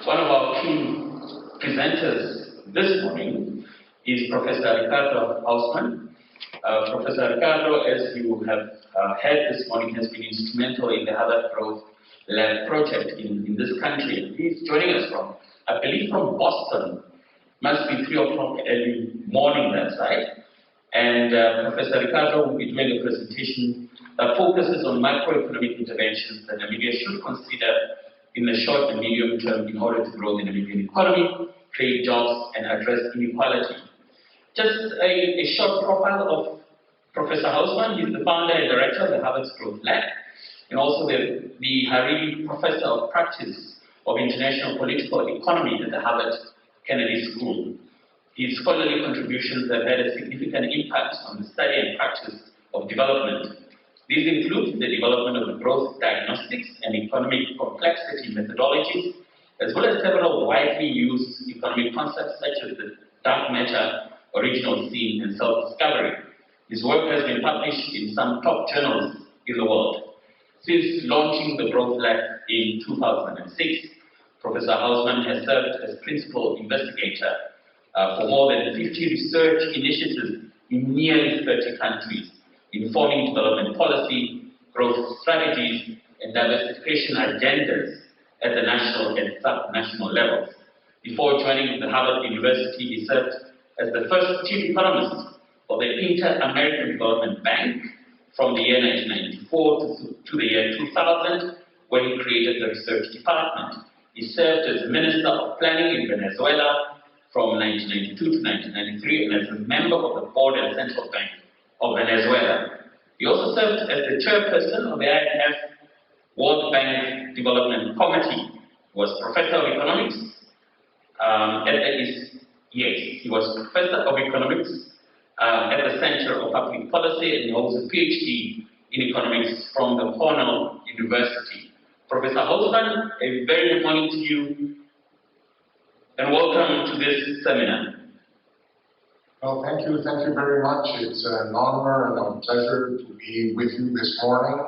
One of our key presenters this morning is Professor Ricardo Hausmann. Professor Ricardo, as you have heard this morning, has been instrumental in the Harvard Growth Lab project in this country. He's joining us from, I believe, from Boston. Must be 3 o'clock early morning that side. And Professor Ricardo will be doing a presentation that focuses on macroeconomic interventions that Namibia should consider in the short and medium term in order to grow the Namibian economy, create jobs, and address inequality. Just a short profile of Professor Hausmann. He's the founder and director of the Harvard Growth Lab, and also the Hariri Professor of Practice of International Political Economy at the Harvard Kennedy School. His scholarly contributions have had a significant impact on the study and practice of development. These include the development of the growth diagnostics and economic complexity methodologies, as well as several widely used economic concepts such as the dark matter, original sin, and self-discovery. His work has been published in some top journals in the world. Since launching the Growth Lab in 2006, Professor Hausmann has served as principal investigator for more than 50 research initiatives in nearly 30 countries, informing development policy, growth strategies, and diversification agendas at the national and sub-national levels. Before joining the Harvard University, he served as the first chief economist for the Inter-American Development Bank from the year 1994 to the year 2000, when he created the research department. He served as Minister of Planning in Venezuela from 1992 to 1993, and as a member of the Board and Central Bank of Venezuela. He also served as the chairperson of the IMF World Bank Development Committee. He was professor of economics he was professor of economics at the Center of Public Policy, and he holds a PhD in economics from the Cornell University. Professor Hausmann, a very good morning to you, and welcome to this seminar. Well, thank you very much. It's an honor and a pleasure to be with you this morning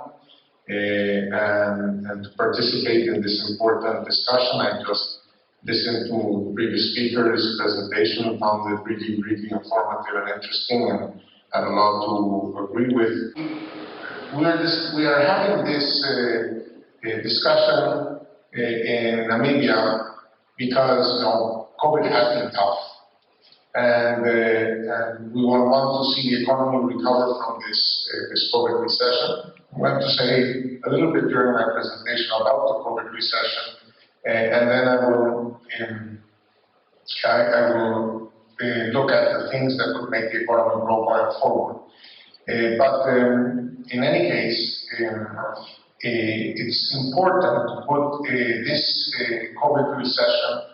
and to participate in this important discussion. I just listened to the previous speaker's presentation, found it really informative and interesting, and had a lot to agree with. We are having this discussion in Namibia because COVID has been tough. And we want to see the economy recover from this COVID recession. I want to say a little bit during my presentation about the COVID recession, and then I will look at the things that could make the economy grow going forward. But in any case, it's important to put this COVID recession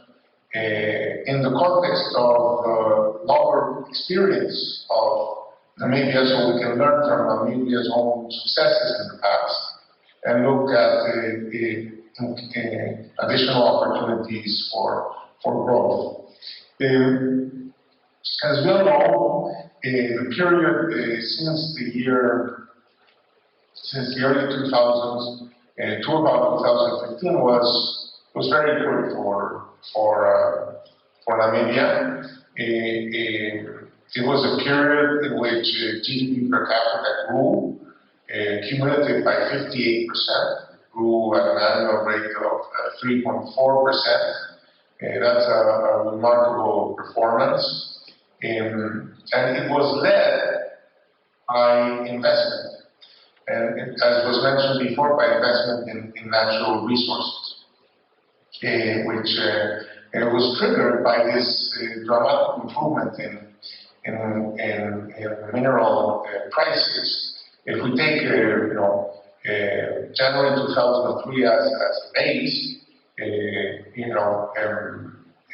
in the context of longer experience of Namibia, so we can learn from Namibia's own successes in the past and look at additional opportunities for growth. As we all know, the period since the early 2000s to about 2015 was very good for Namibia. It was a period in which GDP per capita grew, cumulative by 58%, grew at an annual rate of 3.4%. That's a remarkable performance. And it was led by investment. And as was mentioned before, by investment in natural resources, which was triggered by this dramatic improvement in mineral prices. If we take January 2003 as a base,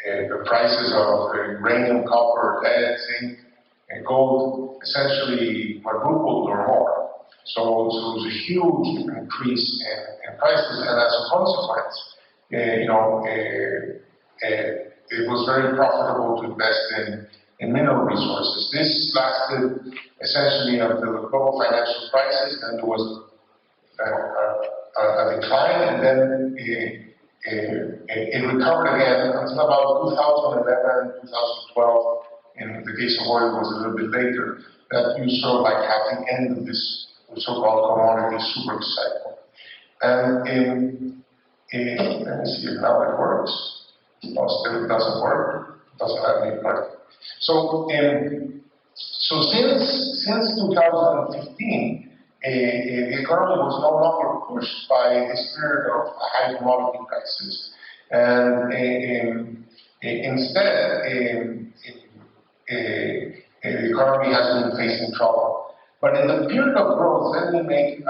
the prices of uranium, copper, lead, zinc, and gold essentially quadrupled or more. So it was a huge increase in prices, and as a consequence, it was very profitable to invest in mineral resources. This lasted essentially until the global financial crisis, then there was a decline, and then it recovered again until about 2011, 2012. In the case of oil, it was a little bit later, that you sort of like have the end of this so-called commodity super cycle. And let me see if now it works. No, still it doesn't work. It doesn't have any part. So since 2015, the economy was no longer pushed by this period of high commodity prices, and instead, the economy has been facing trouble. But in the period of growth, let me make a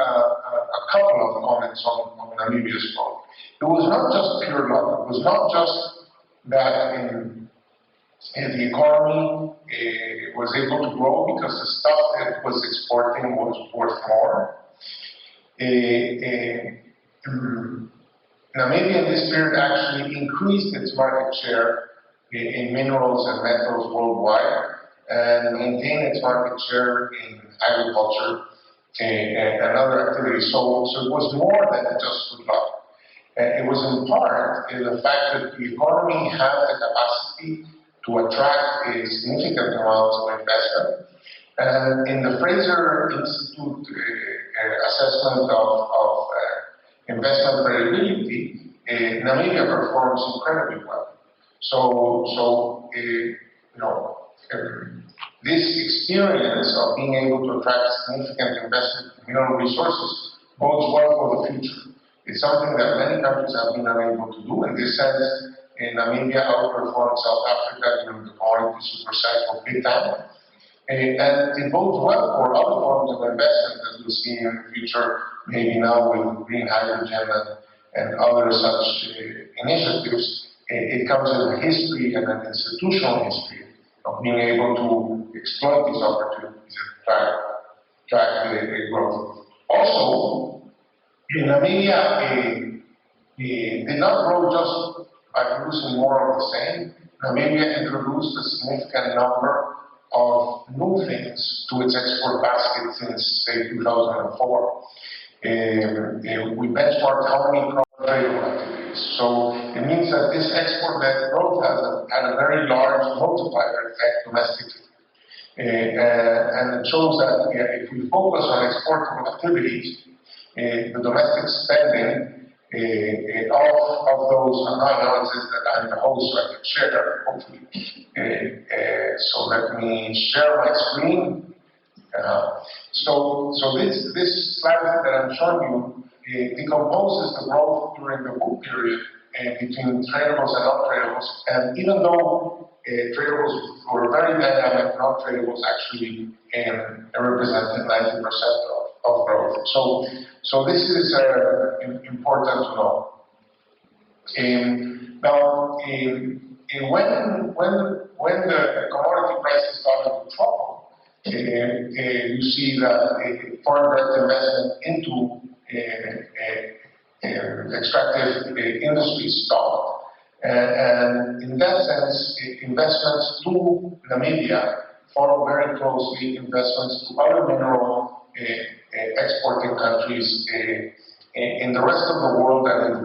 couple of comments on Namibia's growth. It was not just pure luck. It was not just that the economy was able to grow because the stuff that it was exporting was worth more. Namibia in this period actually increased its market share in minerals and metals worldwide and maintained its market share in agriculture and other activities. So it was more than just good luck. It was in part the fact that the economy had the capacity to attract a significant amount of investment. And in the Fraser Institute assessment of investment credibility, Namibia performs incredibly well. So this experience of being able to attract significant investment in mineral resources bodes well for the future. It's something that many countries have been unable to do. In this sense, Namibia outperformed South Africa during the commodity super cycle big time. And it bodes well for other forms of investment that we'll see in the future, maybe now with green hydrogen and other such initiatives. It comes with a history and an institutional history of being able to exploit these opportunities and track growth. Also, Namibia did not grow just by producing more of the same. Namibia introduced a significant number of new things to its export basket since, say, 2004. We benchmarked how many cross-tradable activities. So it means that this export-led growth had a very large multiplier effect domestically. And it shows that if we focus on exportable activities, the domestic spending of those analysis that I'm the host, so I can share, hopefully. So let me share my screen. So this slide that I'm showing you decomposes the growth during the boom period between tradables and non-tradables. And even though tradables were very dynamic, non-tradables actually represented 90% of growth. So this is important to know. Now, when the commodity prices got into trouble, you see that foreign direct investment into extractive industries stopped. And in that sense, investments to Namibia follow very closely investments to other mineral exporting countries in the rest of the world and in the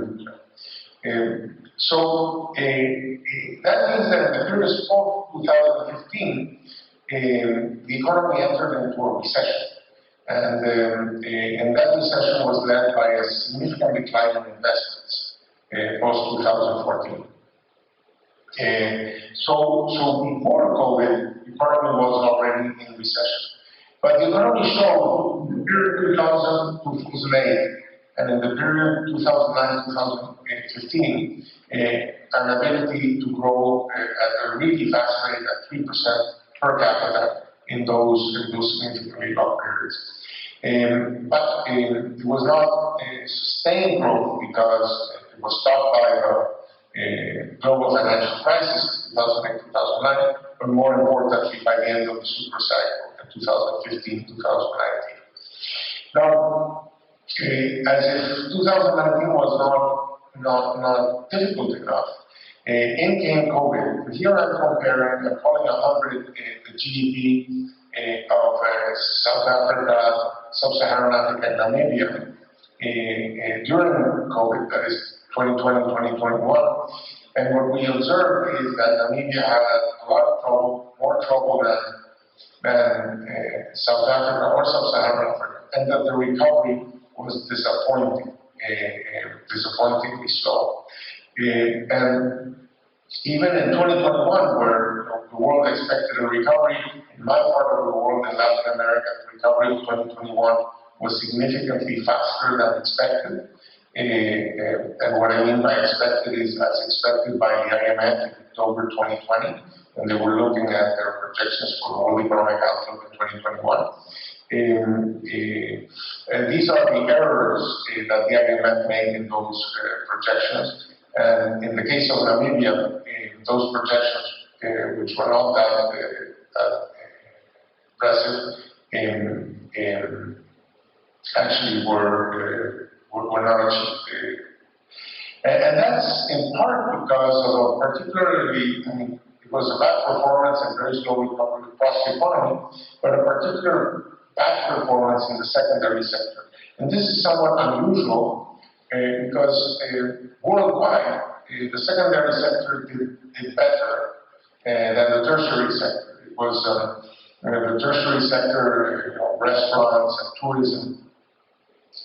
region. So that means that in the period of 2015, the economy entered into a recession. And that recession was led by a significant decline in investments post-2014. So before COVID, the economy was already in recession. But the economy showed in the period 2000 to 2008 and in the period 2009-2015 an ability to grow at a really fast rate at 3% per capita in those significantly long periods. But it was not a sustained growth because it was stopped by the global financial crisis in 2008-2009, but more importantly by the end of the super cycle in 2015-2019. Now, as if 2019 was not difficult enough, in came COVID. Here I'm comparing, I'm calling 100 the GDP of South Africa, Sub-Saharan Africa, and Namibia during COVID, that is 2020-2021. And what we observed is that Namibia had a lot of trouble, more trouble than South Africa or Sub-Saharan Africa, and that the recovery was disappointingly slow. And even in 2021, where the world expected a recovery, in my part of the world, in Latin America, the recovery of 2021 was significantly faster than expected. And what I mean by expected is as expected by the IMF in October 2020, when they were looking at their projections for the world economic outlook in 2021. And these are the errors that the IMF made in those projections. And in the case of Namibia, those projections, which were not that impressive, actually were not achieved. And that's in part because of particularly, it was a bad performance and very slow recovery across the economy, but a particular bad performance in the secondary sector. And this is somewhat unusual because worldwide, the secondary sector did better than the tertiary sector. It was the tertiary sector, restaurants and tourism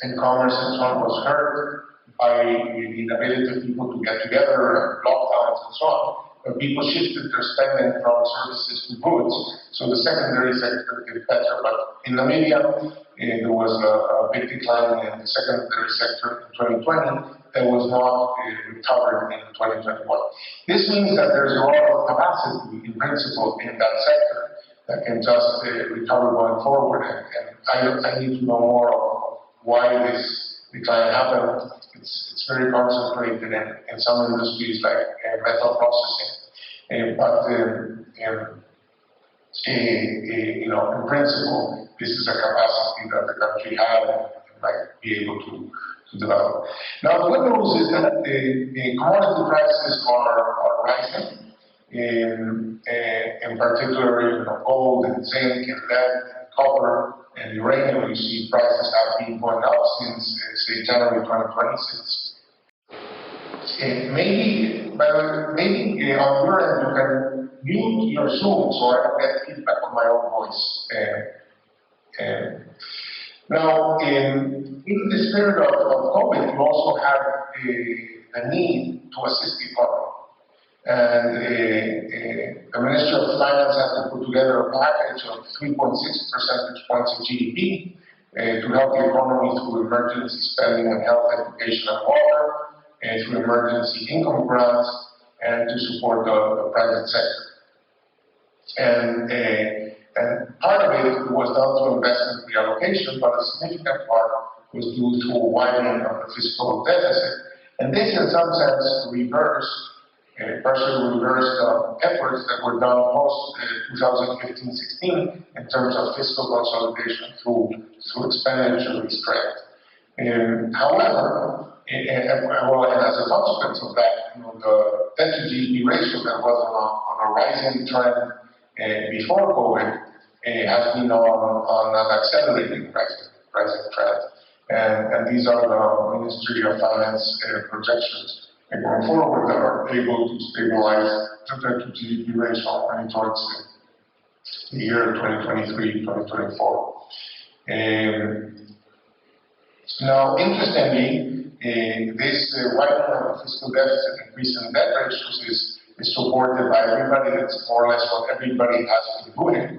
and commerce and so on was hurt by the inability of people to get together and lockdowns and so on. But people shifted their spending from services to goods, so the secondary sector did better. But in Namibia, there was a big decline in the secondary sector in 2020 that was not recovered in 2021. This means that there's a lot of capacity, in principle, in that sector that can just recover going forward. And I need to know more of why this decline happened. It's very concentrated in some industries like metal processing. But in principle, this is a capacity that the country had and might be able to develop. Now, the good news is that the commodity prices are rising. In particular, gold and zinc and lead and copper and uranium, you see prices have been going up since, say, January 2020. Maybe on your end you can mute your Zoom so I don't get feedback on my own voice. Now, in the spirit of COVID, you also have the need to assist the economy. And the Ministry of Finance has to put together a package of 3.6 percentage points of GDP to help the economy through emergency spending on health, education, and water, and through emergency income grants, and to support the private sector. And part of it was done through investment reallocation, but a significant part was due to a widening of the fiscal deficit. And this, in some sense, partially reversed efforts that were done post 2015-16 in terms of fiscal consolidation through expenditure restraint. However, and as a consequence of that, the debt to GDP ratio that was on a rising trend before COVID has been on an accelerating rising trend. And these are the Ministry of Finance projections. And going forward, that are able to stabilize the debt to GDP ratio and towards the year 2023-2024. Now, interestingly, this widening of the fiscal deficit, increase in debt ratios is supported by everybody. That's more or less what everybody has been doing,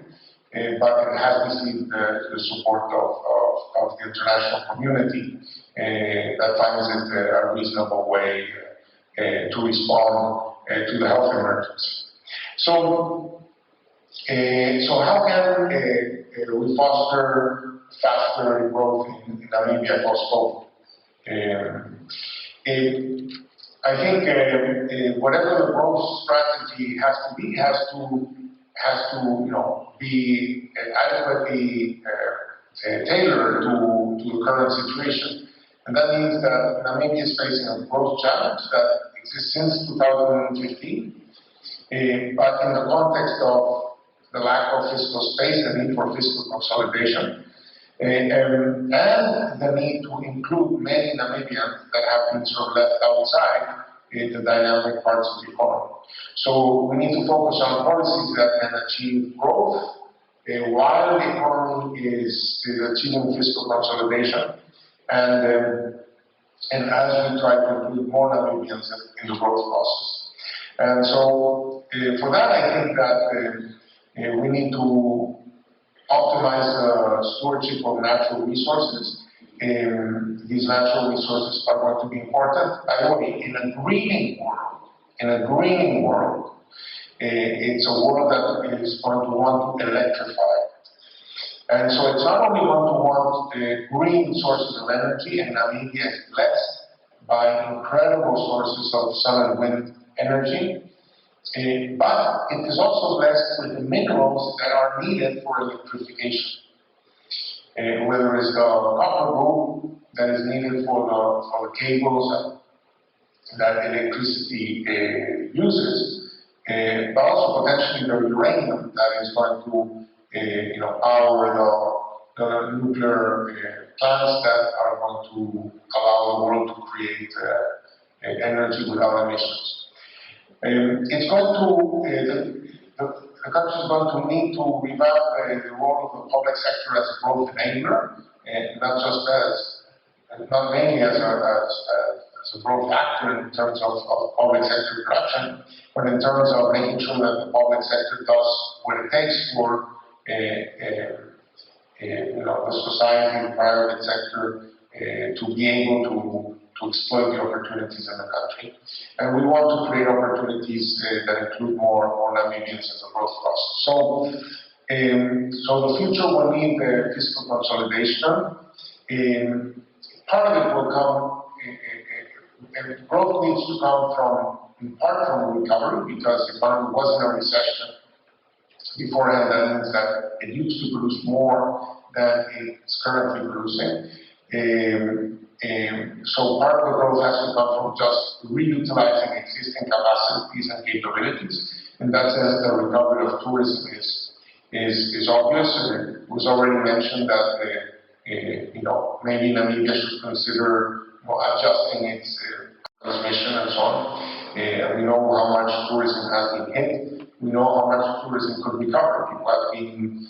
but it has received the support of the international community that finds it a reasonable way to respond to the health emergency. So how can we foster faster growth in Namibia post-COVID? I think whatever the growth strategy has to be, has to be adequately tailored to the current situation. And that means that Namibia is facing a growth challenge that exists since 2015, but in the context of the lack of fiscal space, the need for fiscal consolidation, and the need to include many Namibians that have been sort of left outside the dynamic parts of the economy. So we need to focus on policies that can achieve growth while the economy is achieving fiscal consolidation, and as we try to include more Namibians in the growth process. And so for that, I think that we need to optimize stewardship of natural resources. These natural resources are going to be important. By the way, in a greening world, it's a world that is going to want to electrify. And so it's not only going to want green sources of energy, and Namibia is blessed by incredible sources of sun and wind energy, but it is also blessed with the minerals that are needed for electrification. Whether it's the copper group that is needed for the cables that electricity uses, but also potentially the uranium that is going to power the nuclear plants that are going to allow the world to create energy without emissions. It's going to, the country is going to need to revamp the role of the public sector as a growth enabler, and not mainly as a growth actor in terms of public sector production, but in terms of making sure that the public sector does what it takes for the society, the private sector, to be able to exploit the opportunities in the country. And we want to create opportunities that include more Namibians in the growth process. So the future will need fiscal consolidation. Part of it will come, growth needs to come in part from recovery, because the economy was in a recession beforehand. That means that it used to produce more than it's currently producing. So part of the growth has to come from just reutilizing existing capacities and capabilities. In that sense, the recovery of tourism is obvious. It was already mentioned that maybe Namibia should consider adjusting its transmission and so on. We know how much tourism has been hit. We know how much tourism could recover. People have been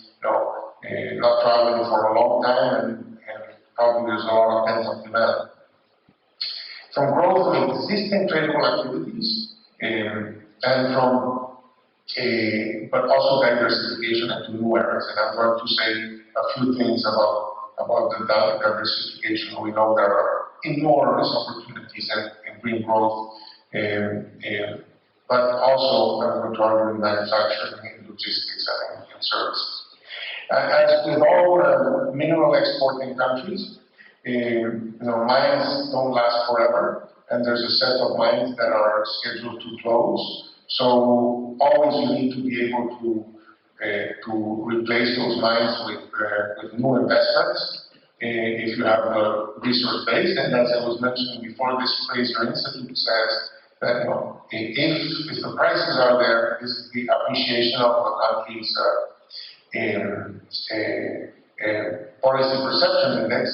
not traveling for a long time, and probably there's a lot of pent-up demand. From growth of existing tradable activities, but also diversification into new areas. And I'm going to say a few things about the diversification. We know there are enormous opportunities in green growth, but also I'm going to argue in manufacturing, in logistics, and in services. As with all mineral exporting countries, mines don't last forever, and there's a set of mines that are scheduled to close. So always you need to be able to replace those mines with new investments if you have a resource base. And as I was mentioning before, this Fraser Institute says that if the prices are there, this is the appreciation of the country's policy perception index.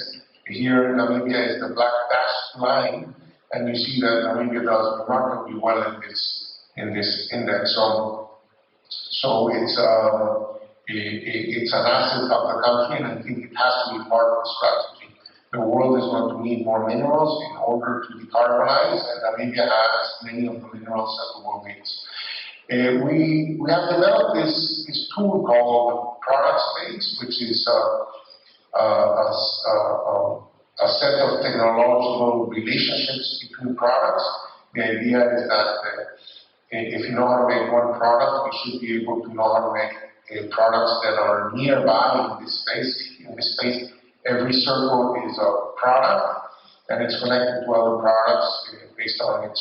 Here, Namibia is the black dashed line, and you see that Namibia does remarkably well in this index. So it's an asset of the country, and I think it has to be part of the strategy. The world is going to need more minerals in order to decarbonize, and Namibia has many of the minerals that the world needs. We have developed this tool called product space, which is a set of technological relationships between products. The idea is that if you know how to make one product, you should be able to know how to make products that are nearby in this space. In this space, every circle is a product, and it's connected to other products based on its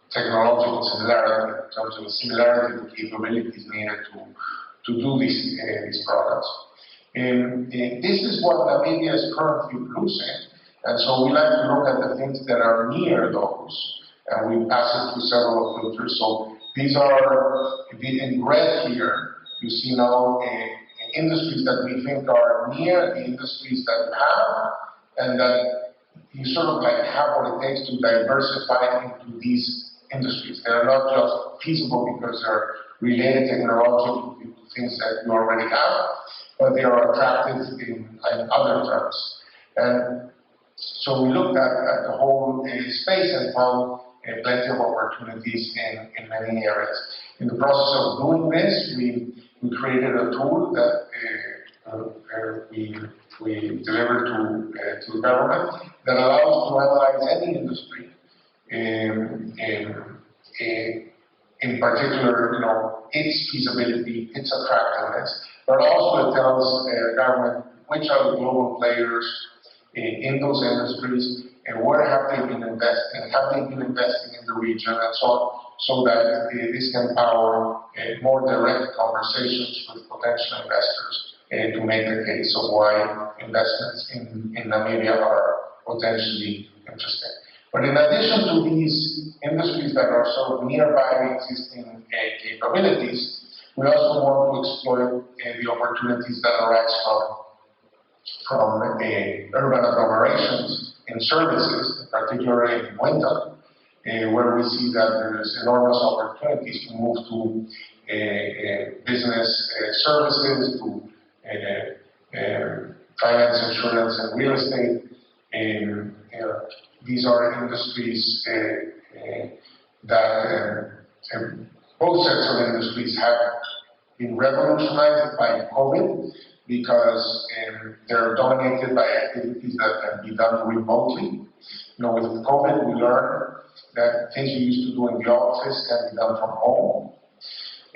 technological similarity, in terms of the similarity of the capabilities needed to do these products. This is what Namibia is currently producing, and so we like to look at the things that are near those, and we pass it through several filters. So these are in red here. You see now industries that we think are near the industries that you have, and that you sort of like have what it takes to diversify into these industries. They are not just feasible because they're related technologically to things that you already have, but they are attractive in other terms. And so we looked at the whole space and found plenty of opportunities in many areas. In the process of doing this, we created a tool that we delivered to the government that allows to analyze any industry in particular, its feasibility, its attractiveness, but also it tells the government which are the global players in those industries and where have they been investing, in the region, and so on, so that this can power more direct conversations with potential investors to make the case of why investments in Namibia are potentially interesting. But in addition to these industries that are sort of nearby existing capabilities, we also want to exploit the opportunities that arise from urban agglomerations in services, particularly in winter, where we see that there's enormous opportunities to move to business services, to finance, insurance, and real estate. These are industries that both sets of industries have been revolutionized by COVID because they're dominated by activities that can be done remotely. With COVID, we learned that things we used to do in the office can be done from home.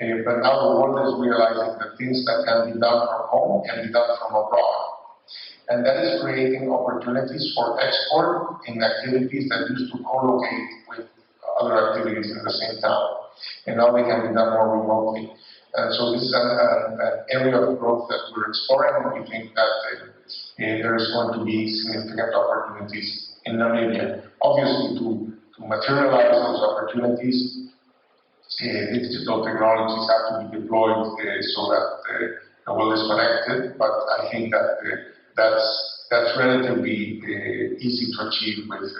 But now the world is realizing that things that can be done from home can be done from abroad. And that is creating opportunities for export in activities that used to co-locate with other activities in the same town. And now they can be done more remotely. And so this is an area of growth that we're exploring, and we think that there's going to be significant opportunities in Namibia. Obviously, to materialize those opportunities, digital technologies have to be deployed so that the world is connected, but I think that that's relatively easy to achieve with.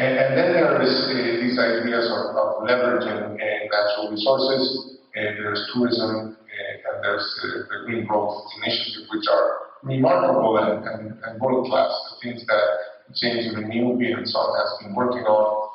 And then there is these ideas of leveraging natural resources. There's tourism, and there's the Green Growth Initiative, which are remarkable and world-class. The things that James Namibi and so on has been working on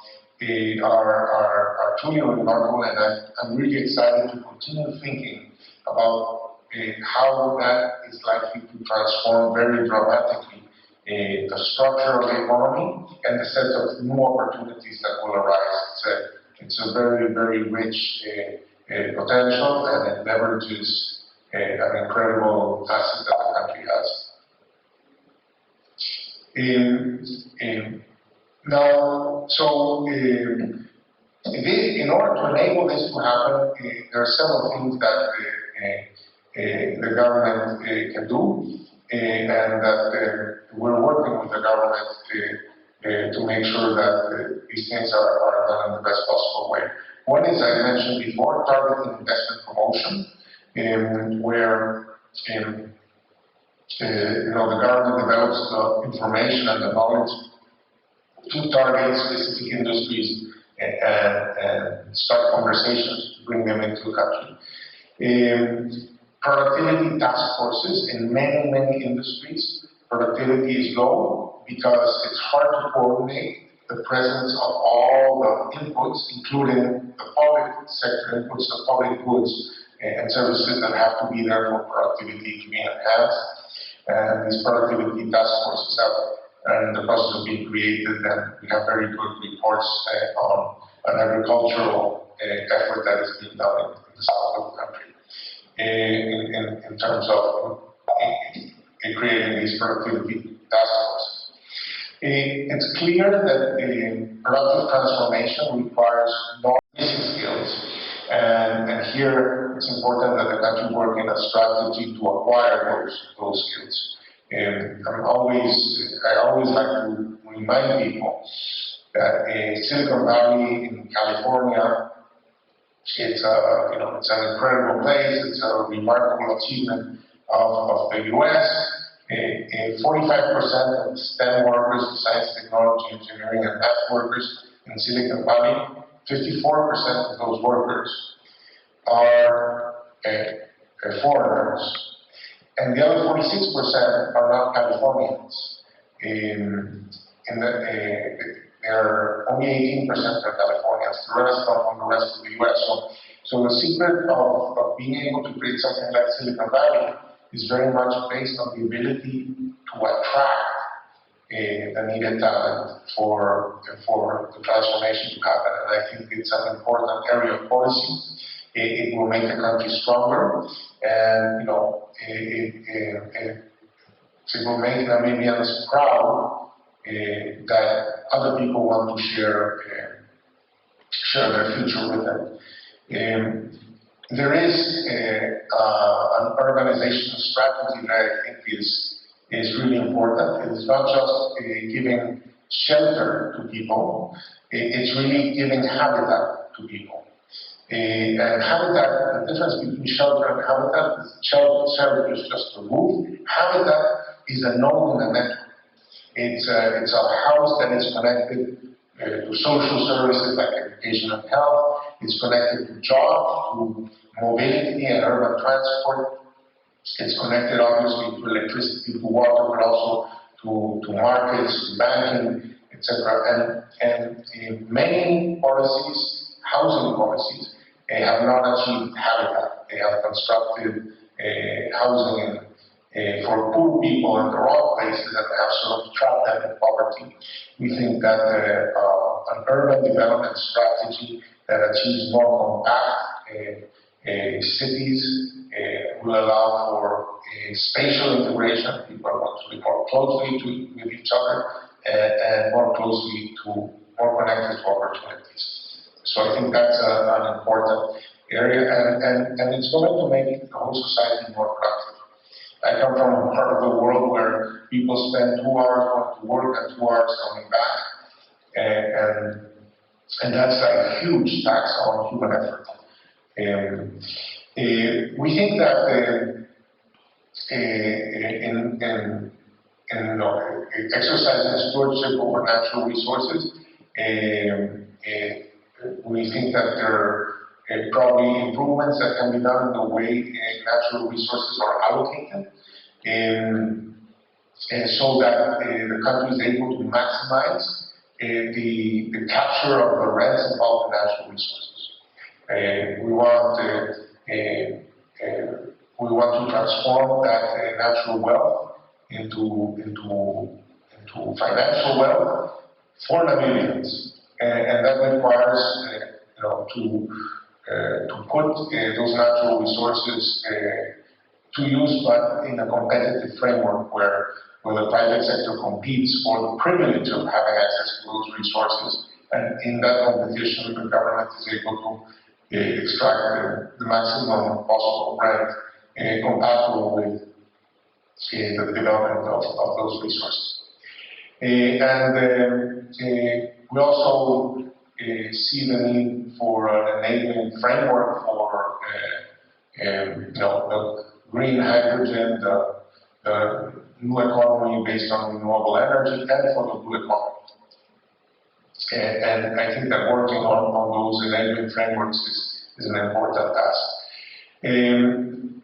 are truly remarkable, and I'm really excited to continue thinking about how that is likely to transform very dramatically the structure of the economy and the set of new opportunities that will arise. It's a very, very rich potential, and it leverages an incredible asset that the country has. In order to enable this to happen, there are several things that the government can do, and that we're working with the government to make sure that these things are done in the best possible way. One is, I mentioned before, targeted investment promotion, where the government develops the information and the knowledge to target specific industries and start conversations to bring them into the country. Productivity task forces in many, many industries. Productivity is low because it's hard to coordinate the presence of all the inputs, including the public sector inputs, the public goods and services that have to be there for productivity to be enhanced. And these productivity task forces are in the process of being created, and we have very good reports on an agricultural effort that is being done in the south of the country in terms of creating these productivity task forces. It's clear that productive transformation requires knowledge skills, and here it's important that the country work in a strategy to acquire those skills. I always like to remind people that Silicon Valley in California It's it's an incredible place. It's a remarkable achievement of the U.S. 45% of STEM workers, science, technology, engineering, and math workers in Silicon Valley, 54% of those workers are foreigners. And the other 46% are not Californians. There are only 18% are Californians, the rest are from the rest of the US. So the secret of being able to create something like Silicon Valley is very much based on the ability to attract the needed talent for the transformation to happen. And I think it's an important area of policy. It will make the country stronger, and it will make Namibians proud that other people want to share their future with them. There is an urbanization strategy that I think is really important. It is not just giving shelter to people; it's really giving habitat to people. And habitat, the difference between shelter and habitat is shelter is just a roof. Habitat is a node in the network. It's a house that is connected to social services like education and health. It's connected to jobs, to mobility and urban transport. It's connected obviously to electricity, to water, but also to markets, to banking, etc. And many policies, housing policies, have not achieved habitat. They have constructed housing for poor people in the wrong places that have sort of trapped them in poverty. We think that an urban development strategy that achieves more compact cities will allow for spatial integration. People want to be more closely with each other and more connected to opportunities. So I think that's an important area, and it's going to make the whole society more productive. I come from a part of the world where people spend 2 hours going to work and 2 hours coming back, and that's a huge tax on human effort. We think that in exercising stewardship over natural resources, we think that there are probably improvements that can be done in the way natural resources are allocated, so that the country is able to maximize the capture of the rents involved in natural resources. We want to transform that natural wealth into financial wealth for Namibians. And that requires to put those natural resources to use, but in a competitive framework where the private sector competes for the privilege of having access to those resources. And in that competition, the government is able to extract the maximum possible rent compatible with the development of those resources. We also see the need for an enabling framework for the green hydrogen, the new economy based on renewable energy, and for the blue economy. And I think that working on those enabling frameworks is an important task. And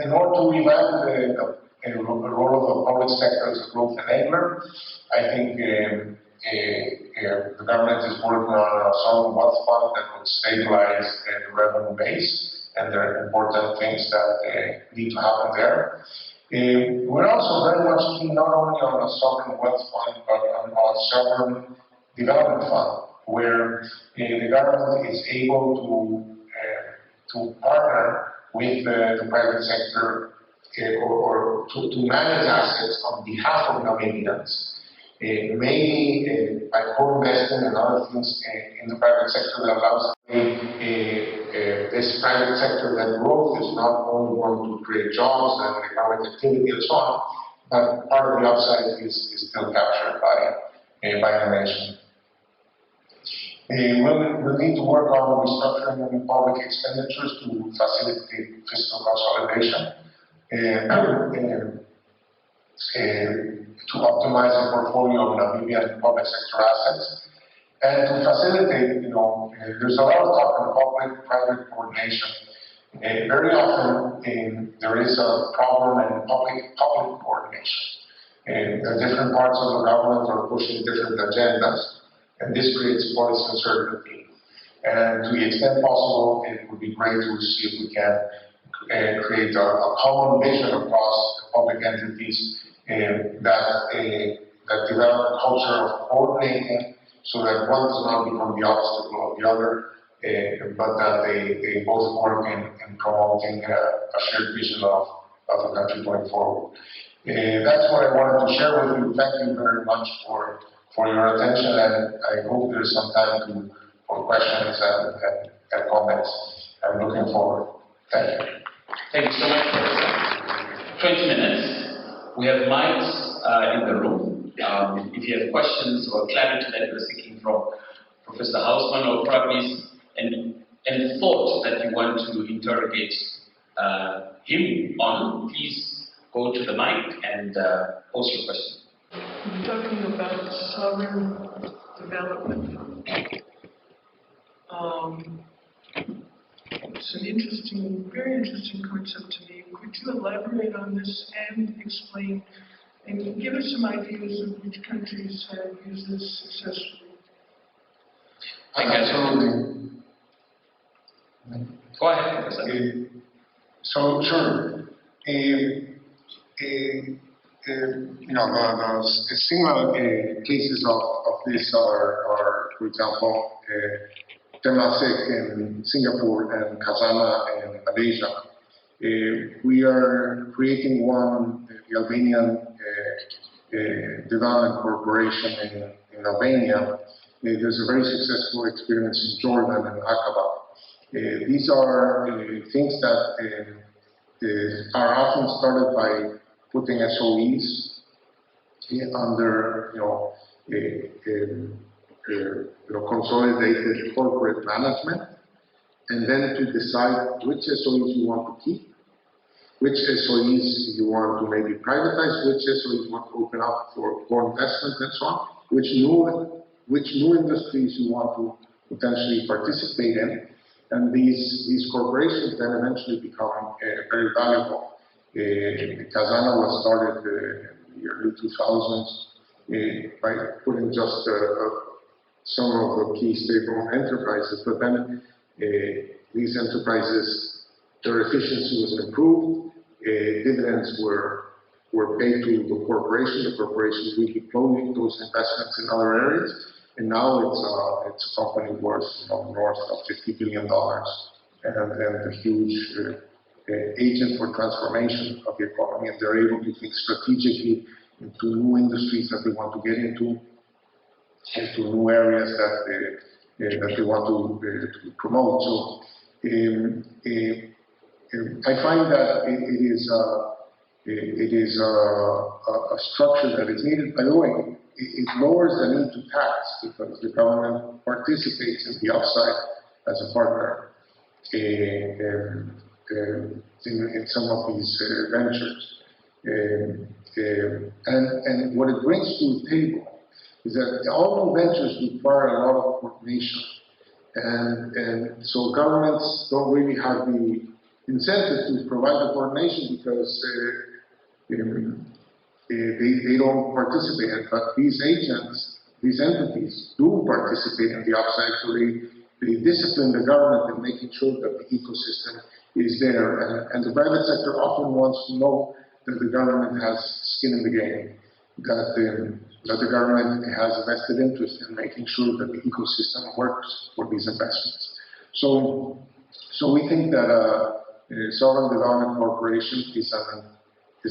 in order to revamp the role of the public sector as a growth enabler, I think the government is working on a sovereign wealth fund that would stabilize the revenue base, and there are important things that need to happen there. We're also very much keen not only on a sovereign wealth fund, but on a sovereign development fund, where the government is able to partner with the private sector or to manage assets on behalf of Namibians. Maybe by co-investing and other things in the private sector that allows this private sector that growth is not only going to create jobs and economic activity and so on, but part of the upside is still captured by the nation. We'll need to work on restructuring public expenditures to facilitate fiscal consolidation, to optimize the portfolio of Namibian public sector assets, and to facilitate, there's a lot of talk on public-private coordination. Very often there is a problem in public coordination. Different parts of the government are pushing different agendas, and this creates policy uncertainty. And to the extent possible, it would be great to see if we can create a common vision across public entities that develop a culture of coordinating so that one does not become the obstacle of the other, but that they both work in promoting a shared vision of the country going forward. That's what I wanted to share with you. Thank you very much for your attention, and I hope there's some time for questions and comments. I'm looking forward. Thank you. Thank you so much, Professor. 20 minutes. We have mics in the room. If you have questions or clarity that you're seeking from Professor Hausmann or probably and thought that you want to interrogate him on, please go to the mic and post your question. You're talking about sovereign development. It's an very interesting concept to me. Could you elaborate on this and explain and give us some ideas of which countries have used this successfully? Absolutely. Go ahead, Professor. Sure. The single cases of this are, for example, Temasek in Singapore and Kazana in Malaysia. We are creating one, the Albanian Development Corporation in Albania. There's a very successful experience in Jordan and Aqaba. These are things that are often started by putting SOEs under consolidated corporate management, and then to decide which SOEs you want to keep, which SOEs you want to maybe privatize, which SOEs you want to open up for investment and so on, which new industries you want to potentially participate in, and these corporations then eventually become very valuable. Kazana was started in the early 2000s by putting just some of the key state-owned enterprises, but then these enterprises, their efficiency was improved, dividends were paid to the corporation. The corporation redeployed those investments in other areas, and now it's a company worth north of $50 billion and a huge agent for transformation of the economy, and they're able to think strategically into new industries that they want to get into new areas that they want to promote. So I find that it is a structure that is needed. By the way, it lowers the need to tax because the government participates in the upside as a partner in some of these ventures. And what it brings to the table is that all new ventures require a lot of coordination. And so governments don't really have the incentive to provide the coordination because they don't participate in it. But these agents, these entities do participate in the upside, so they discipline the government in making sure that the ecosystem is there. And the private sector often wants to know that the government has skin in the game, that the government has a vested interest in making sure that the ecosystem works for these investments. So we think that a sovereign development corporation is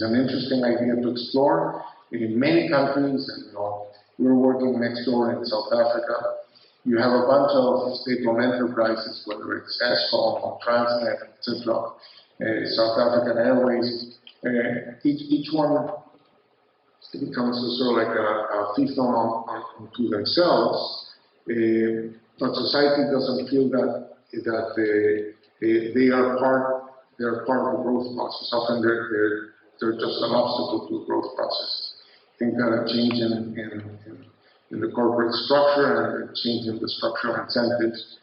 an interesting idea to explore. In many countries, and we're working next door in South Africa, you have a bunch of state-owned enterprises, whether it's Eskom or Transnet, etc., South African Airways. Each one becomes sort of like a fiefdom unto themselves, but society doesn't feel that they are part of the growth process. Often they're just an obstacle to the growth process. I think that a change in the corporate structure and a change in the structure of incentives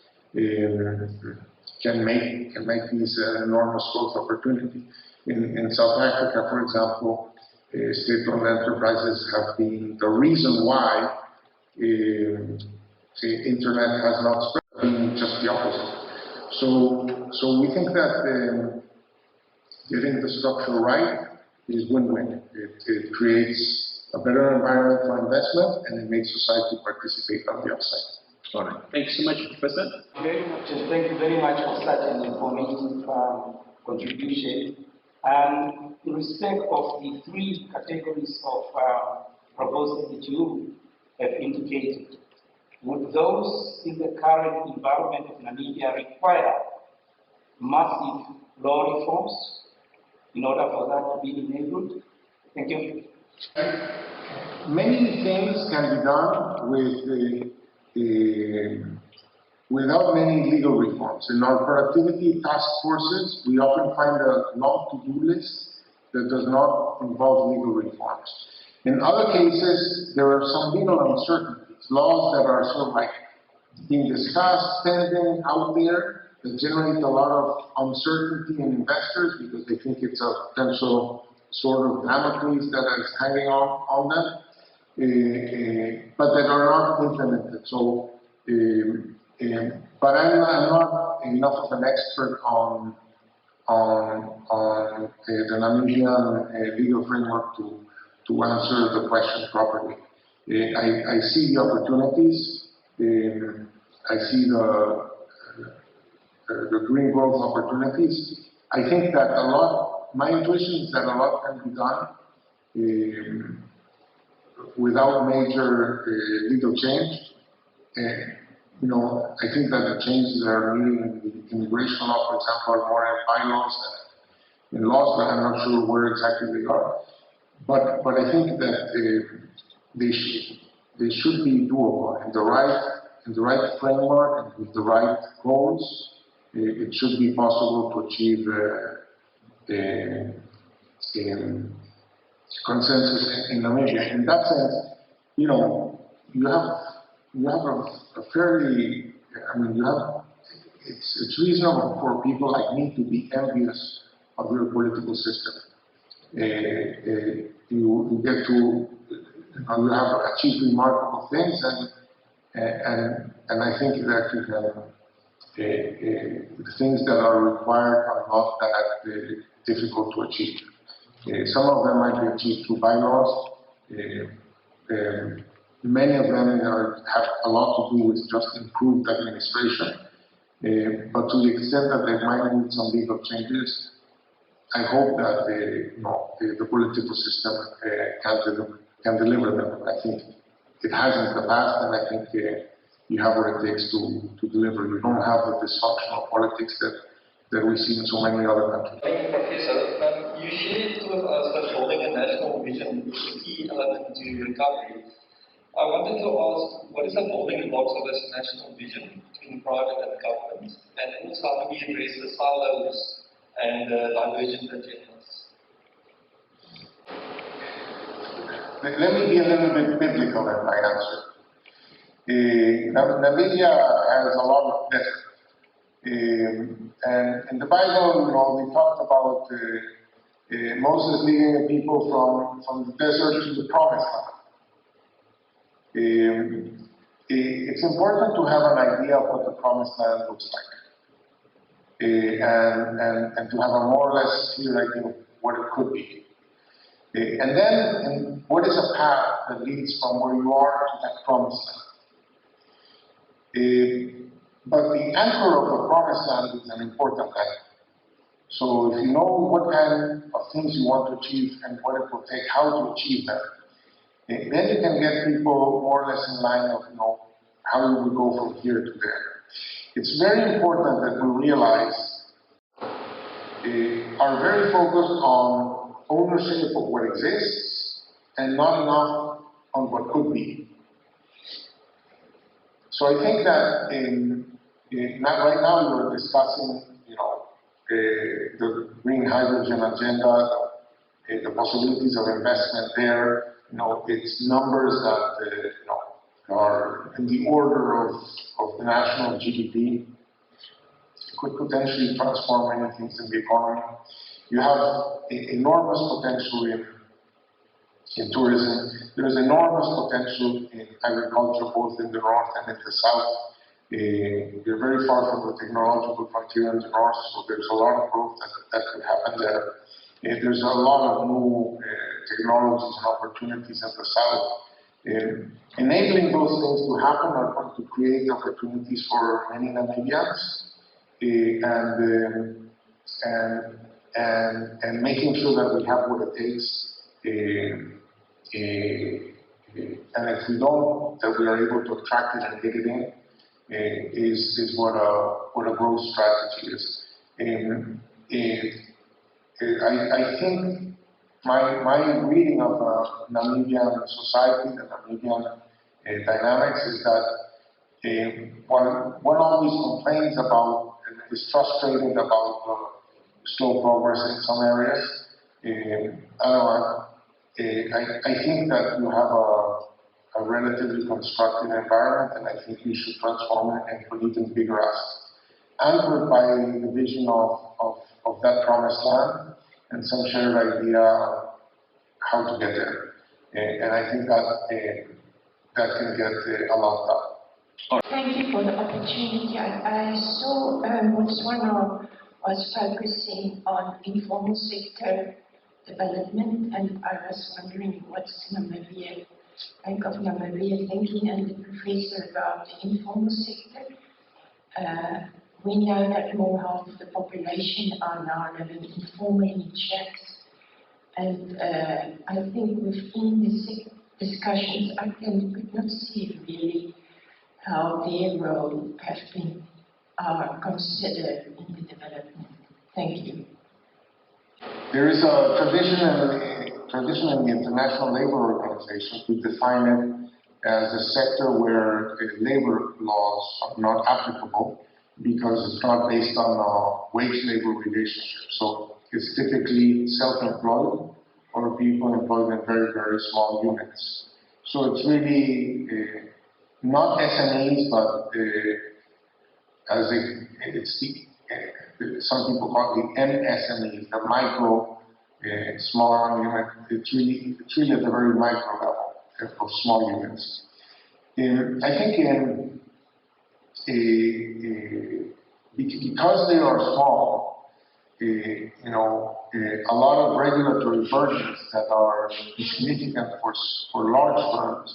can make these enormous growth opportunity. In South Africa, for example, state-owned enterprises have been the reason why the internet has not spread, being just the opposite. So we think that getting the structure right is win-win. It creates a better environment for investment, and it makes society participate on the upside. All right. Thank you so much, Professor. Thank you very much for such an informative contribution. In respect of the three categories of proposals that you have indicated, would those in the current environment of Namibia require massive law reforms in order for that to be enabled? Thank you. Many things can be done without many legal reforms. In our productivity task forces, we often find a long to-do list that does not involve legal reforms. In other cases, there are some legal uncertainties, laws that are sort of like being discussed, pending, out there, that generate a lot of uncertainty in investors because they think it's a potential sort of Damocles that is hanging on them, but that are not implemented. So, but I'm not enough of an expert on the Namibian legal framework to answer the question properly. I see the opportunities. I see the green growth opportunities. I think that my intuition is that a lot can be done without major legal change. I think that the changes that are needed in the immigration law, for example, are more in bylaws than in laws, but I'm not sure where exactly they are. But I think that they should be doable in the right framework and with the right goals. It should be possible to achieve consensus in Namibia. In that sense, you have a fairly, it's reasonable for people like me to be envious of your political system. You get to, you have achieved remarkable things, and I think that you can, the things that are required are not that difficult to achieve. Some of them might be achieved through bylaws. Many of them have a lot to do with just improved administration. But to the extent that they might need some legal changes, I hope that the political system can deliver them. I think it has in the past, and I think you have what it takes to deliver. You don't have the dysfunctional politics that we see in so many other countries. Thank you, Professor. You shared with us that building a national vision is a key element to recovery. I wanted to ask, what is the building blocks of this national vision between private and government, and also how do we address the silos and divergent agendas? Let me be a little bit biblical in my answer. Namibia has a lot of desert. And in the Bible, we talked about Moses leading the people from the desert to the promised land. It's important to have an idea of what the promised land looks like, and to have a more or less clear idea of what it could be. And then, what is a path that leads from where you are to that promised land? But the anchor of the promised land is an important anchor. So if you know what kind of things you want to achieve and what it will take, how to achieve them, then you can get people more or less in line of, how we go from here to there. It's very important that we realize, are very focused on ownership of what exists and not enough on what could be. So I think that right now we're discussing, the green hydrogen agenda, the possibilities of investment there. It's numbers that are in the order of the national GDP. Could potentially transform many things in the economy. You have enormous potential in tourism. There is enormous potential in agriculture, both in the north and in the south. We're very far from the technological frontier in the north, so there's a lot of growth that could happen there. There's a lot of new technologies and opportunities in the south. Enabling those things to happen are going to create opportunities for many Namibians, and making sure that we have what it takes. And if we don't, that we are able to attract it and get it in, is what a growth strategy is. I think my reading of Namibian society, the Namibian dynamics, is that one always complains about and is frustrated about slow progress in some areas. I think that you have a relatively constructive environment, and I think you should transform it and put even bigger assets, anchored by the vision of that promised land and some shared idea of how to get there. And I think that can get a lot done. Thank you for the opportunity. I saw Botswana was focusing on informal sector development, and I was wondering what's Namibia, Bank of Namibia thinking, and the professor about the informal sector. We know that more half of the population are now living informally in shacks, and I think within the discussions I could not see really how their role has been considered in the development. Thank you. There is a tradition in the International Labour Organization to define it as a sector where labor laws are not applicable because it's not based on a wage-labor relationship. So it's typically self-employed or people employed in very, very small units. So it's really not SMEs, but some people call it the MSMEs, the micro, smaller unit. It's really at the very micro level of small units. I think because they are small, a lot of regulatory burdens that are significant for large firms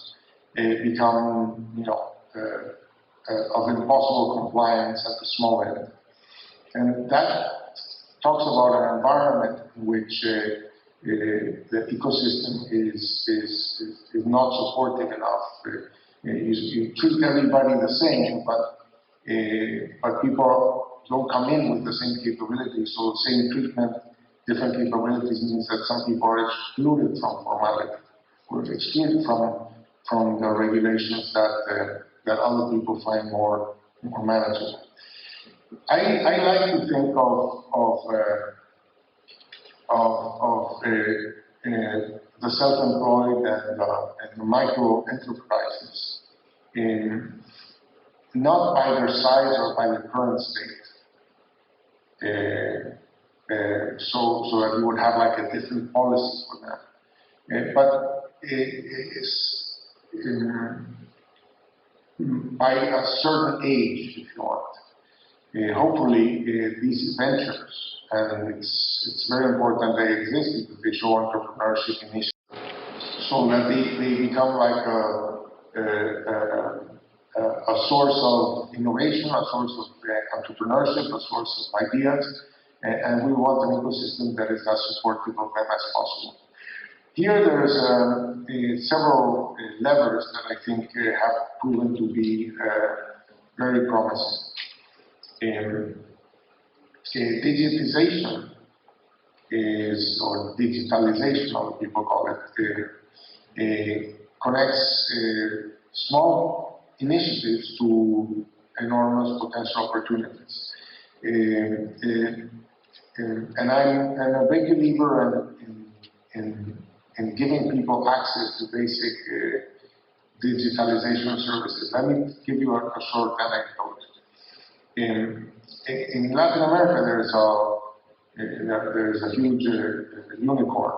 become, of impossible compliance at the small end. And that talks about an environment in which the ecosystem is not supportive enough. You treat everybody the same, but people don't come in with the same capabilities. So same treatment, different capabilities means that some people are excluded from formality, or excluded from the regulations that other people find more manageable. I like to think of the self-employed and the micro enterprises not by their size or by the current state. So that we would have like a different policy for that. But it's by a certain age, if you want. Hopefully, these ventures, and it's very important they exist because they show entrepreneurship initiative, so that they become like a source of innovation, a source of entrepreneurship, a source of ideas, and we want an ecosystem that is as supportive of them as possible. Here there's several levers that I think have proven to be very promising. Digitization or digitalization, other people call it, connects small initiatives to enormous potential opportunities. And I'm a big believer in giving people access to basic digitalization services. Let me give you a short anecdote. In Latin America, there's a huge unicorn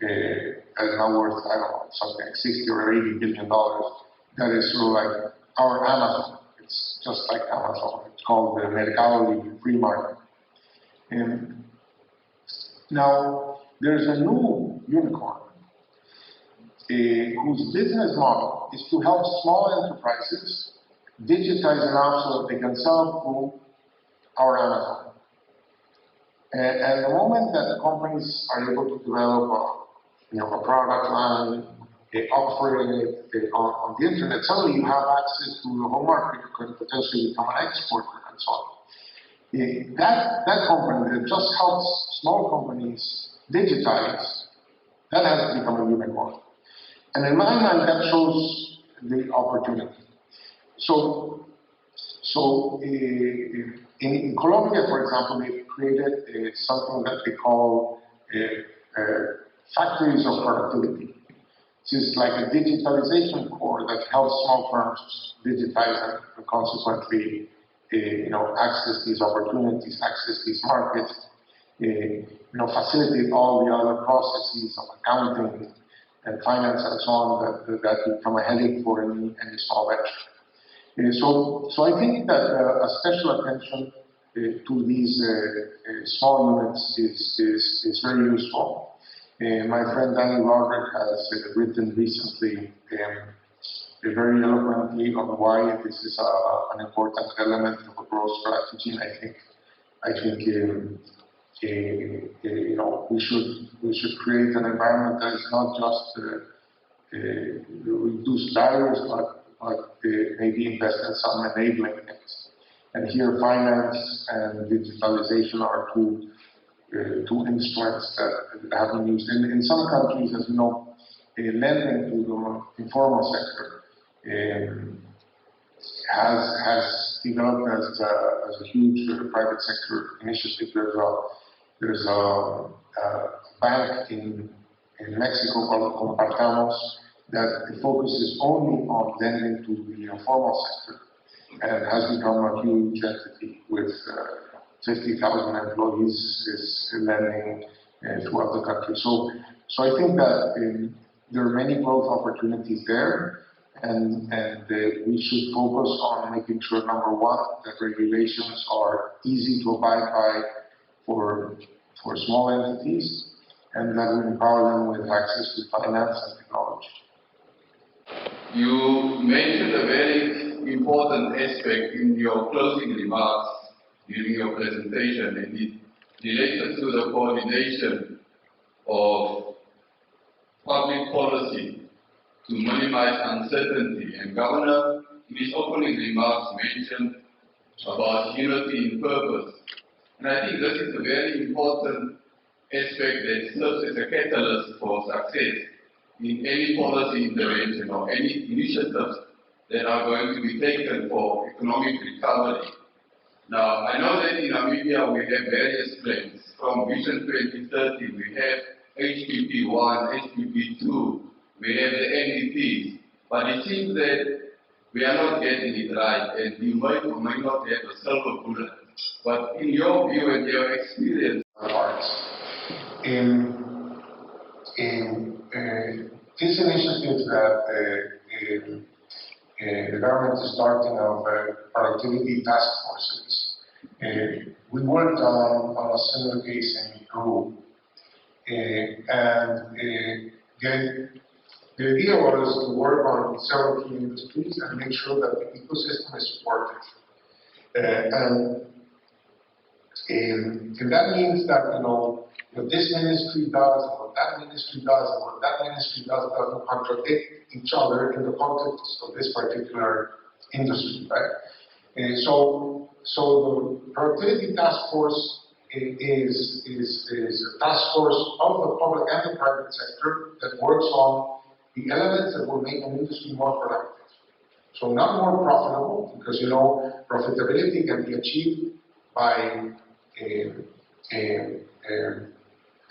that is now worth, I don't know, something like $60 or $80 billion. That is sort of like our Amazon. It's just like Amazon. It's called the Mercado Libre, free market. Now, there's a new unicorn whose business model is to help small enterprises digitize enough so that they can sell through our Amazon. And the moment that companies are able to develop a product line, offering it on the internet, suddenly you have access to the whole market. You can potentially become an exporter and so on. That company that just helps small companies digitize, that has become a unicorn. And in my mind, that shows the opportunity. So in Colombia, for example, they created something that they call factories of productivity. It's like a digitalization core that helps small firms digitize and consequently access these opportunities, access these markets, facilitate all the other processes of accounting and finance and so on that become a headache for any small venture. So I think that a special attention to these small units is very useful. My friend Danny Roderick has written recently very eloquently on why this is an important element of a growth strategy. And I think we should create an environment that is not just reduce barriers, but maybe invest in some enabling things. And here, finance and digitalization are two instruments that have been used. In some countries, as you know, lending to the informal sector has developed as a huge private sector initiative. There's a bank in Mexico called Compartamos that focuses only on lending to the informal sector and has become a huge entity with 50,000 employees is lending throughout the country. So I think that there are many growth opportunities there, and we should focus on making sure, number one, that regulations are easy to abide by for small entities, and that we empower them with access to finance and technology. You mentioned a very important aspect in your closing remarks during your presentation, and it related to the coordination of public policy to minimize uncertainty. And Governor, in his opening remarks, mentioned about unity in purpose. And I think this is a very important aspect that serves as a catalyst for success in any policy intervention or any initiatives that are going to be taken for economic recovery. Now, I know that in Namibia we have various plans. From Vision 2030, we have HPP1, HPP2, we have the NDPs, but it seems that we are not getting it right, and you might or might not have a silver bullet. But in your view and your experience, this initiative that the government is starting of productivity task forces, we worked on a similar case in Peru, and the idea was to work on several key industries and make sure that the ecosystem is supported. And that means that, what this ministry does, what that ministry does, and what that ministry does doesn't contradict each other in the context of this particular industry, right? So the productivity task force is a task force of the public and the private sector that works on the elements that will make an industry more productive. So not more profitable, because you know profitability can be achieved by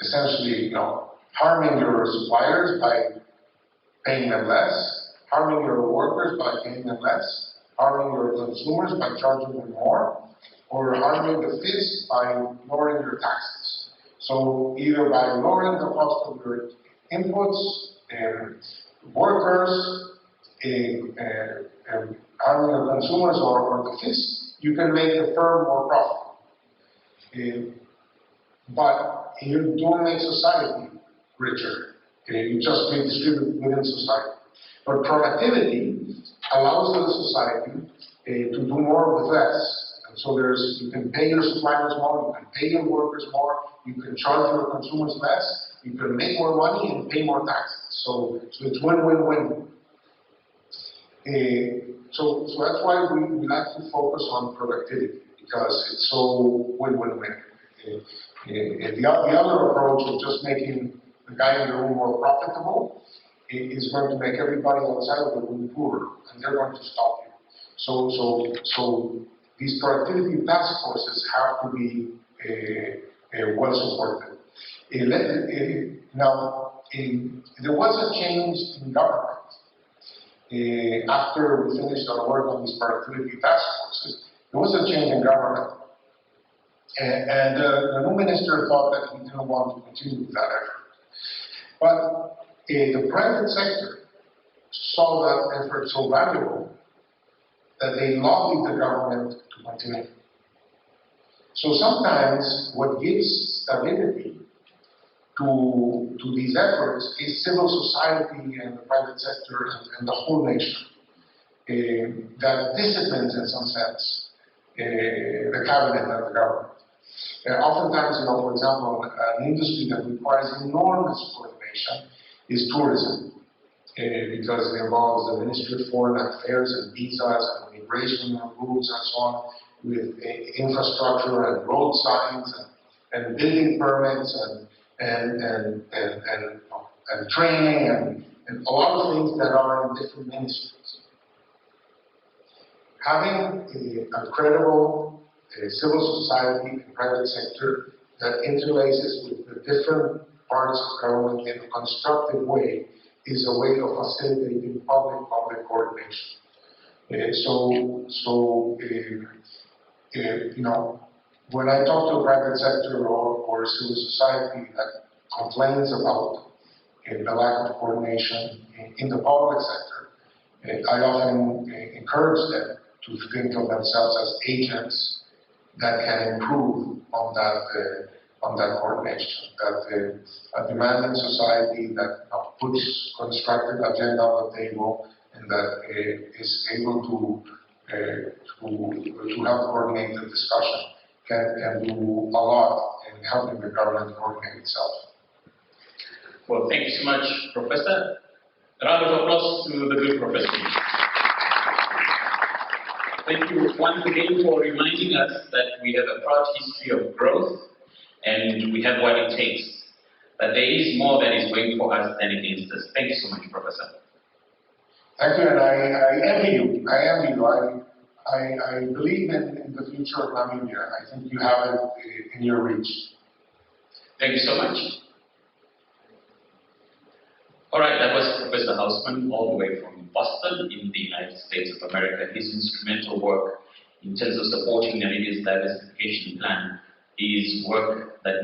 essentially, you know, harming your suppliers by paying them less, harming your workers by paying them less, harming your consumers by charging them more, or harming the FIS by lowering your taxes. So either by lowering the cost of your inputs, workers, harming your consumers or the FIS, you can make the firm more profitable. But you don't make society richer. You just redistribute within society. But productivity allows the society to do more with less. And so you can pay your suppliers more, you can pay your workers more, you can charge your consumers less, you can make more money and pay more taxes. So it's win-win-win. So that's why we like to focus on productivity, because it's so win-win-win. The other approach of just making the guy in the room more profitable is going to make everybody outside of the room poorer, and they're going to stop you. So these productivity task forces have to be well supported. Now, there was a change in government. After we finished our work on these productivity task forces, there was a change in government. And the new minister thought that he didn't want to continue with that effort. But the private sector saw that effort so valuable that they lobbied the government to continue. So sometimes what gives stability to these efforts is civil society and the private sector and the whole nation. That disciplines, in some sense, the cabinet and the government. Oftentimes, you know, for example, an industry that requires enormous coordination is tourism, because it involves the Ministry of Foreign Affairs and visas and immigration rules and so on, with infrastructure and road signs and building permits and training and a lot of things that are in different ministries. Having a credible civil society and private sector that interlaces with the different parts of government in a constructive way is a way of facilitating public-public coordination. You know, when I talk to a private sector or civil society that complains about the lack of coordination in the public sector, I often encourage them to think of themselves as agents that can improve on that coordination. That a demanding society that puts constructive agenda on the table and that is able to have coordinated discussion can do a lot in helping the government coordinate itself. Well, thank you so much, Professor. A round of applause to the good professor. Thank you once again for reminding us that we have a proud history of growth and we have what it takes. That there is more that is going for us than against us. Thank you so much, Professor. Thank you, and I envy you. I envy you. I believe in the future of Namibia. I think you have it in your reach. Thank you so much. All right, that was Professor Hausmann, all the way from Boston in the United States of America. His instrumental work in terms of supporting Namibia's diversification plan is work that